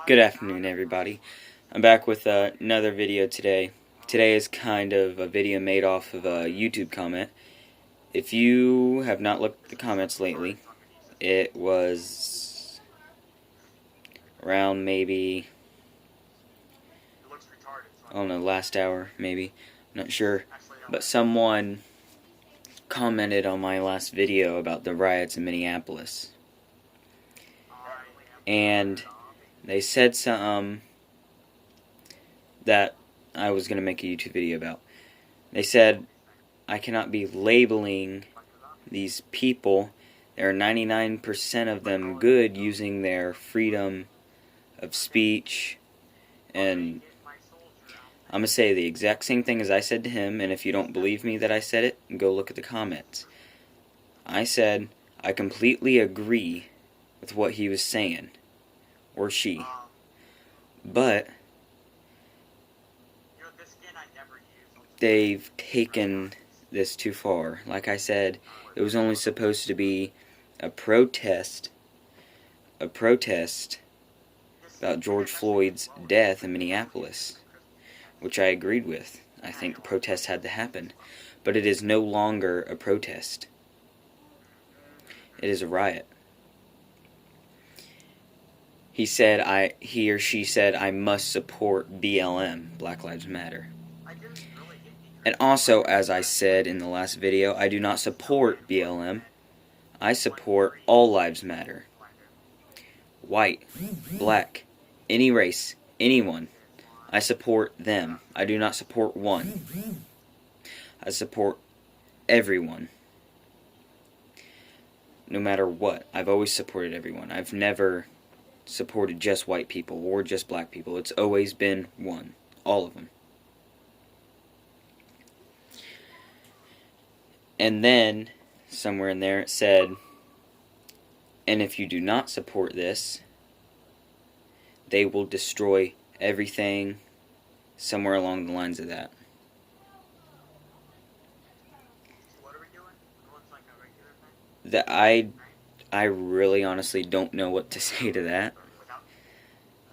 Good afternoon, everybody. I'm back with another video today. Today is kind of a video made off of a YouTube comment. If you have not looked at the comments lately, it was around maybe, I don't know, last hour maybe, I'm not sure, but someone commented on my last video about the riots in Minneapolis. And they said something that I was going to make a YouTube video about. They said I cannot be labeling these people. There are 99% of them good using their freedom of speech. And I'm going to say the exact same thing as I said to him, and if you don't believe me that I said it, go look at the comments. I said I completely agree with what he was saying, or she, but they've taken this too far. Like I said, it was only supposed to be a protest about George Floyd's death in Minneapolis, which I agreed with. I think the protest had to happen, but it is no longer a protest. It is a riot. He or she said I must support BLM, Black Lives Matter. And also, as I said in the last video, I do not support BLM. I support All Lives Matter. White, black, any race, anyone. I support them. I do not support one. I support everyone. No matter what. I've always supported everyone. I've never supported just white people or just black people. It's always been one. All of them. And then, somewhere in there it said, and if you do not support this, they will destroy everything, somewhere along the lines of that. What are we doing? Looks like a regular thing. I really honestly don't know what to say to that.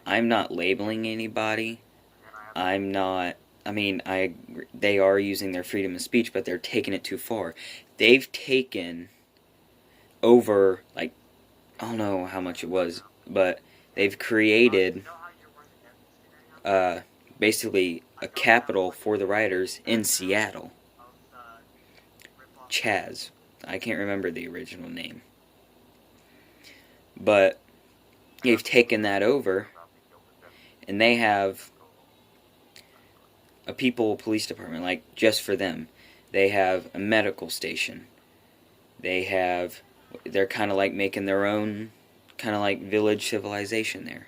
I'm not labeling anybody. They are using their freedom of speech, but they're taking it too far. They've taken over, like, I don't know how much it was, but they've created basically a capital for the rioters in Seattle. Chaz. I can't remember the original name. But they've taken that over, and they have a police department, like, just for them. They have a medical station. They're kind of like making their own, kind of like village civilization there.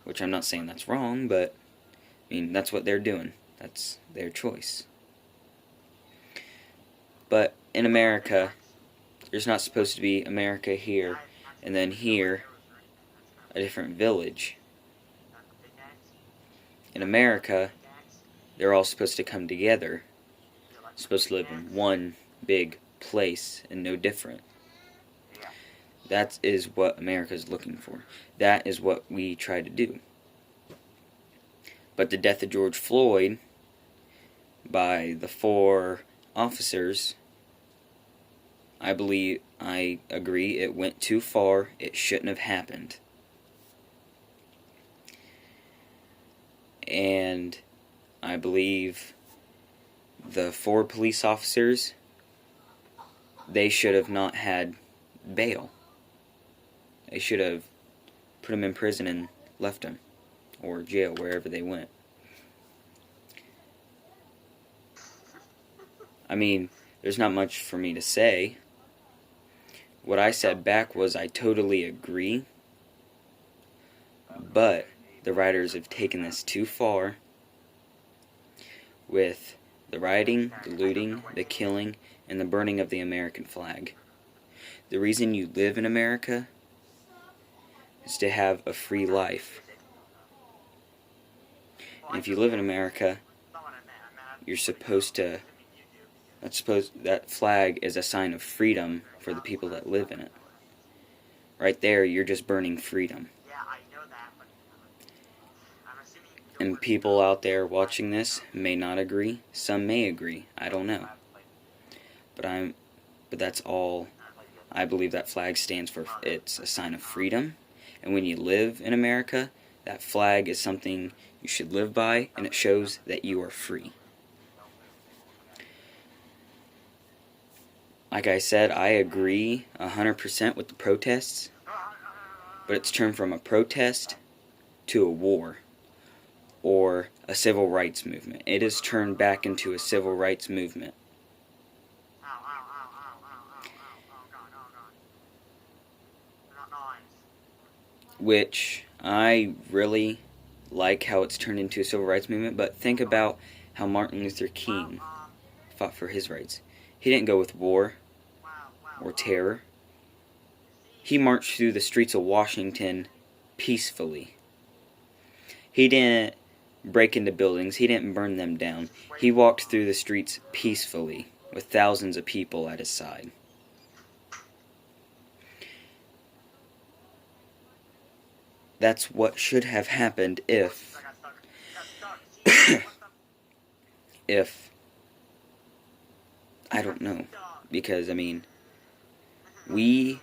Which I'm not saying that's wrong, but, I mean, that's what they're doing. That's their choice. But in America, there's not supposed to be America here, and then here, a different village. In America, they're all supposed to come together, supposed to live in one big place and no different. That is what America is looking for. That is what we try to do. But the death of George Floyd by the 4 officers, I agree, it went too far. It shouldn't have happened. And I believe the 4 police officers, they should have not had bail. They should have put them in prison and left them, or jail, wherever they went. I mean, there's not much for me to say. What I said back was I totally agree, but the rioters have taken this too far with the rioting, the looting, the killing, and the burning of the American flag. The reason you live in America is to have a free life. And if you live in America, you're supposed to, that flag is a sign of freedom for the people that live in it. Right there, you're just burning freedom. And people out there watching this may not agree. Some may agree. I don't know. But that's all I believe that flag stands for. It's a sign of freedom. And when you live in America, that flag is something you should live by, and it shows that you are free. Like I said, I agree 100% with the protests, but it's turned from a protest to a war or a civil rights movement. It has turned back into a civil rights movement. Which I really like how it's turned into a civil rights movement, but think about how Martin Luther King fought for his rights. He didn't go with war or terror. He marched through the streets of Washington peacefully. He didn't break into buildings. He didn't burn them down. He walked through the streets peacefully with thousands of people at his side. That's what should have happened if I don't know, because I mean, we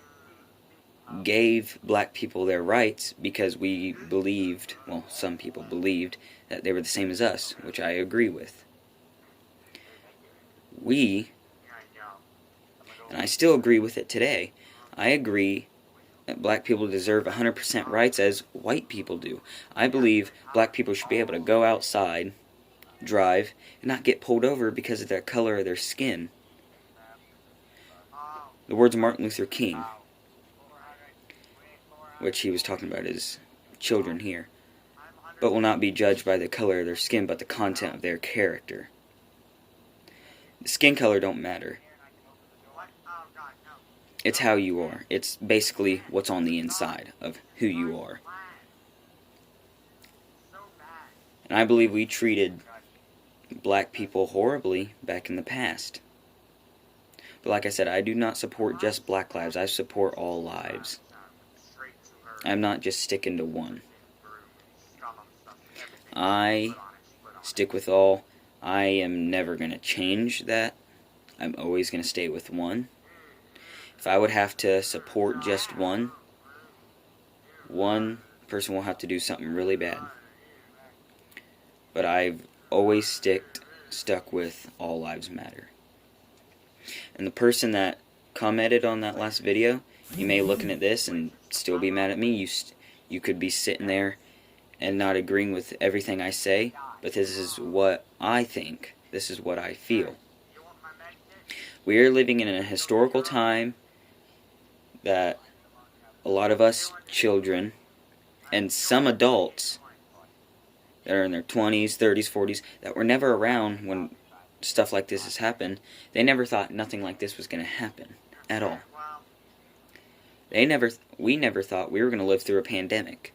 gave black people their rights because we believed, well, some people believed that they were the same as us, which I agree with. And I still agree with it today, I agree that black people deserve 100% rights as white people do. I believe black people should be able to go outside, drive, and not get pulled over because of the color of their skin. The words of Martin Luther King, which he was talking about his children here, but will not be judged by the color of their skin, but the content of their character. The skin color don't matter. It's how you are. It's basically what's on the inside of who you are. And I believe we treated black people horribly back in the past. But like I said, I do not support just black lives. I support all lives. I'm not just sticking to one. I stick with all. I am never going to change that. I'm always going to stay with one. If I would have to support just one person will have to do something really bad. But I've always stuck with all lives matter. And the person that commented on that last video, you may looking at this and still be mad at me. You could be sitting there and not agreeing with everything I say, but this is what I think. This is what I feel. We are living in a historical time that a lot of us children and some adults that are in their 20s, 30s, 40s that were never around when stuff like this has happened, they never thought nothing like this was going to happen at all. We never thought we were going to live through a pandemic.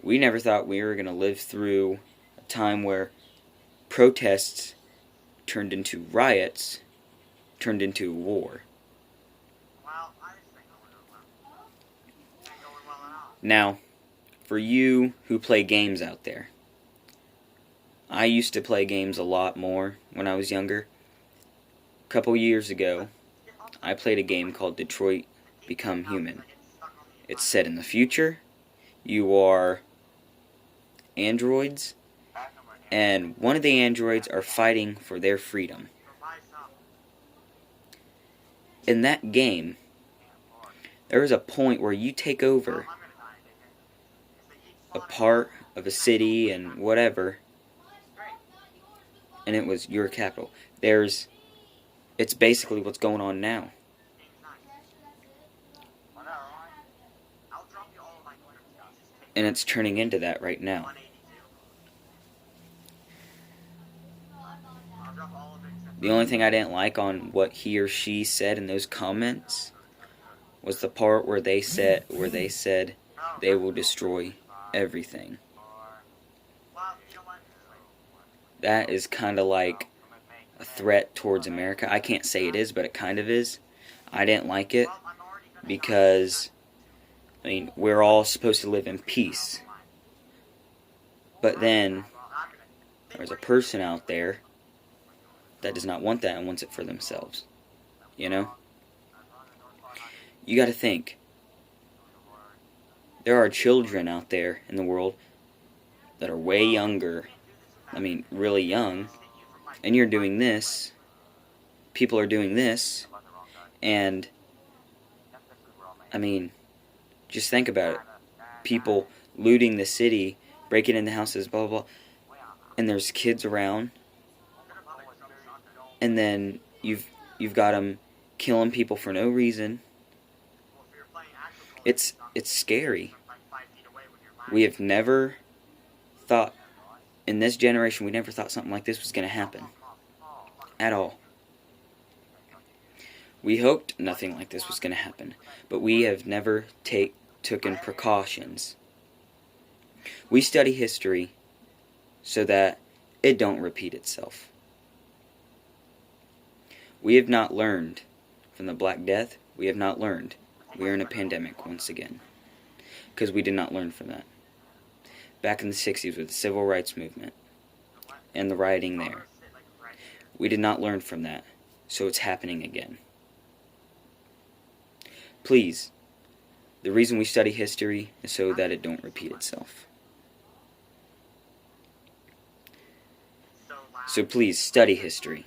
We never thought we were going to live through a time where protests turned into riots, turned into war. Now, for you who play games out there, I used to play games a lot more when I was younger. A couple years ago, I played a game called Detroit Become Human. It's set in the future. You are androids, and one of the androids are fighting for their freedom. In that game, there is a point where you take over a part of a city and whatever, and it was your capital. It's basically what's going on now. And it's turning into that right now. The only thing I didn't like on what he or she said in those comments was the part where they said they will destroy everything. That is kind of like a threat towards America. I can't say it is, but it kind of is. I didn't like it because, I mean, we're all supposed to live in peace. But then there's a person out there that does not want that and wants it for themselves. You know? You got to think. There are children out there in the world that are way younger. I mean, really young. And you're doing this. People are doing this. And, I mean, just think about it. People looting the city, breaking into houses, blah, blah, blah. And there's kids around. And then you've got them killing people for no reason. It's scary. We have never thought, in this generation, we never thought something like this was going to happen. At all. We hoped nothing like this was going to happen. But we have never taken precautions. We study history so that it don't repeat itself. We have not learned from the Black Death. We have not learned. We are in a pandemic once again. Because we did not learn from that. Back in the 60s with the Civil Rights Movement and the rioting there. We did not learn from that. So it's happening again. Please, the reason we study history is so that it don't repeat itself. So please study history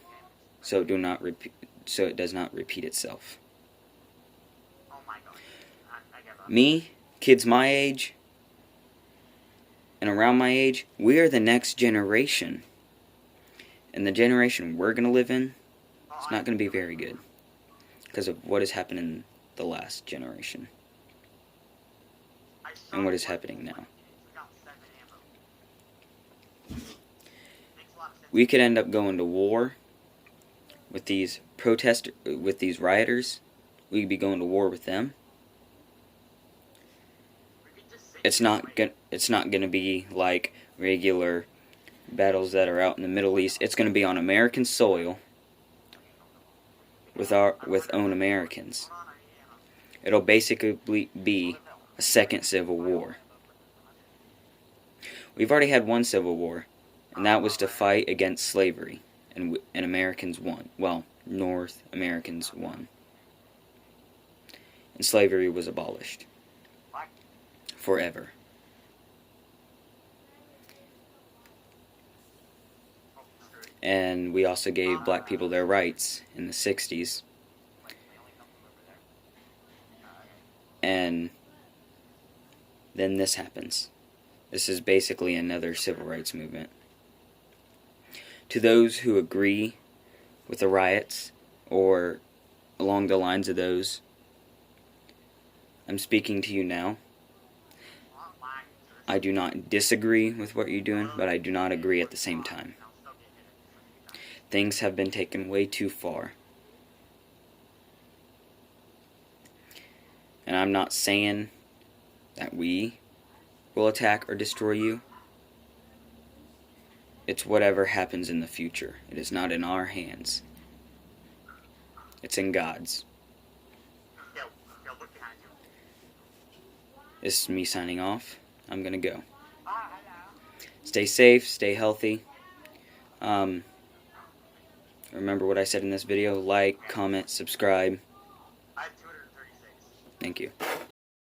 so it does not repeat itself. Me, kids my age and around my age, we are the next generation. And the generation we're going to live in, it's not going to be very good because of what has happened in the last generation and what is happening now. We could end up going to war with these with these rioters. We could be going to war with them. It's not going to be like regular battles that are out in the Middle East. It's going to be on American soil with own Americans. It'll basically be a second civil war. We've already had one civil war, and that was to fight against slavery, and Americans won. Well, North Americans won. And slavery was abolished. Forever. And we also gave black people their rights in the 60s. And then this happens. This is basically another civil rights movement. To those who agree with the riots, or along the lines of those, I'm speaking to you now. I do not disagree with what you're doing, but I do not agree at the same time. Things have been taken way too far. And I'm not saying that we will attack or destroy you. It's whatever happens in the future. It is not in our hands. It's in God's. This is me signing off. I'm gonna go. Stay safe, stay healthy. Remember what I said in this video. Like, comment, subscribe. Thank you.